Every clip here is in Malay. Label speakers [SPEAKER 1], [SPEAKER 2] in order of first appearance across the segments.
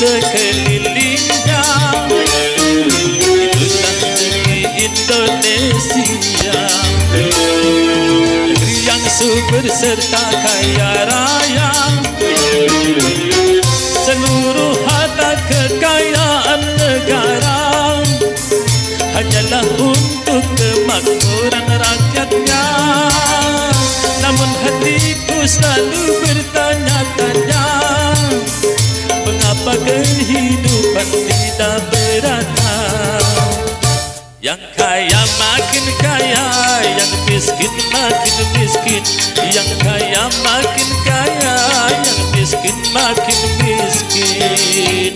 [SPEAKER 1] sekelilingnya. Itulah negeri Indonesia, negeri yang subur serta kaya raya. Seluruh harta kekayaan negara hanyalah untuk kemakmuran rakyatnya. Namun hatiku selalu bertanya-tanya, mengapa kehidupan tidak merata? Yang kaya makin kaya, yang miskin makin miskin. Yang kaya makin kaya, yang miskin makin miskin.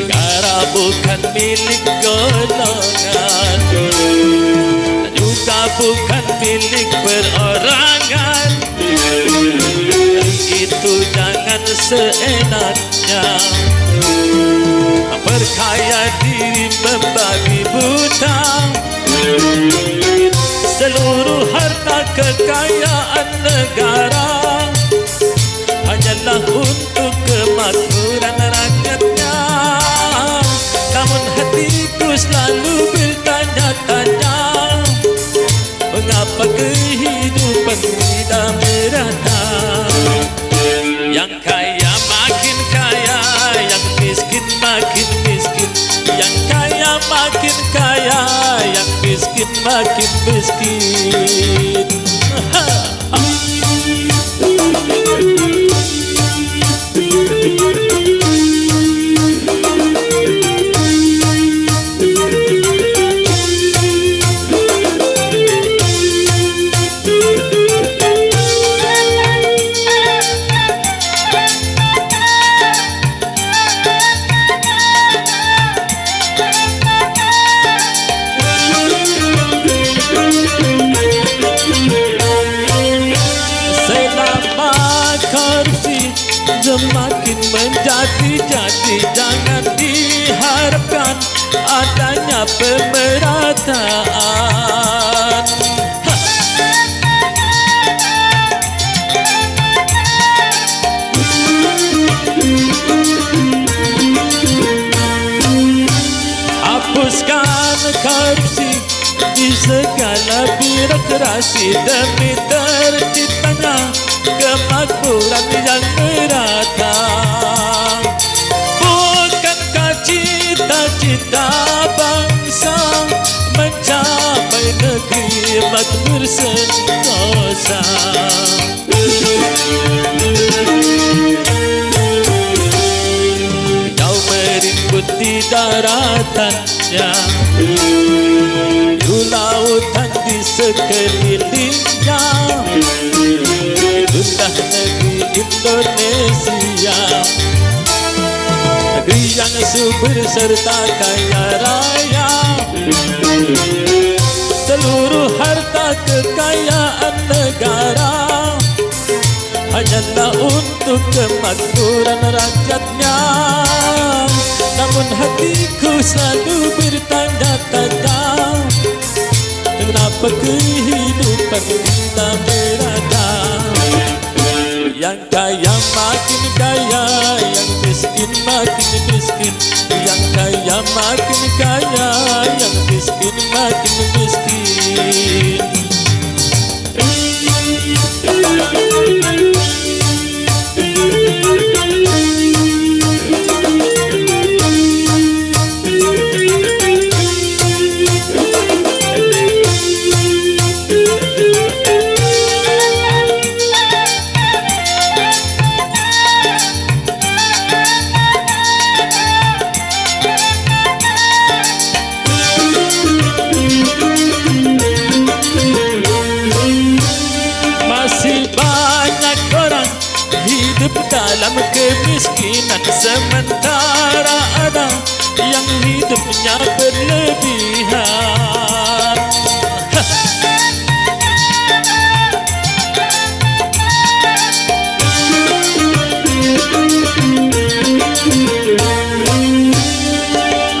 [SPEAKER 1] Negara bukan milik golongan, juga bukan milik perorangan. Itu jangan seenaknya memperkaya diri membabi buta. Seluruh harta kekayaan negara hanyalah untuk kemakmuran rakyatnya. Namun hatiku selalu bertanya-tanya, mengapa kehidupan tidak merata? Yang kaya makin kaya, yang miskin makin miskin. Yang kaya makin kaya, yang miskin makin miskin. Semakin menjadi-jadi, jangan diharapkan adanya pemerataan. Hapuskan korupsi di segala birokrasi demi terciptanya kemakmuran yang merata. Bukankah cita-cita bangsa mencapai negeri makmur sentosa? Kau merimbun di daratannya, di lautan di sekelilingnya. Itulah negeri Indonesia, negeri yang subur serta kaya raya. Seluruh harta kekayaan negara hanyalah untuk kemakmuran rakyatnya. Namun hatiku selalu bertanya-tanya, kenapa kehidupan tidak merata? Yang kaya makin kaya, yang miskin makin miskin. Yang kaya makin kaya, yang miskin makin miskin. Dalam kemiskinan sementara ada yang hidupnya berlebihan.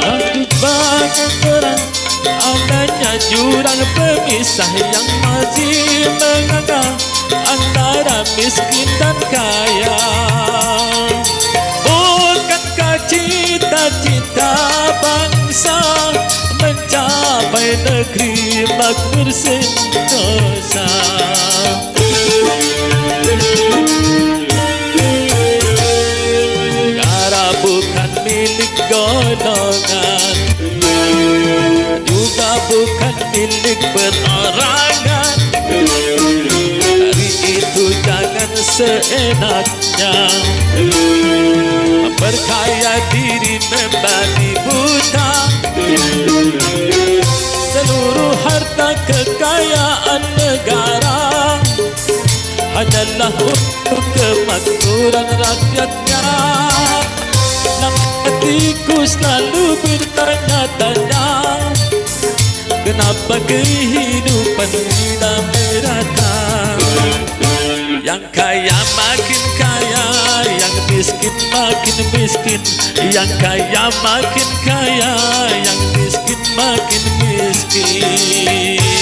[SPEAKER 1] Akibat perang adanya jurang pemisah yang masih menganga antara miskin dan kaya. Bukankah cita-cita bangsa mencapai negeri makmur sentosa? Negara bukan milik golongan, juga bukan milik perorangan. Dari itu jangan seenaknya memperkaya diri membabi buta. Seluruh harta kekayaan negara hanyalah untuk kemakmuran rakyatnya. Hatiku selalu bertanya-tanya, kenapa kehidupan tidak merata? Yang kaya makin kaya, yang miskin makin miskin. Yang kaya makin kaya, yang miskin makin miskin.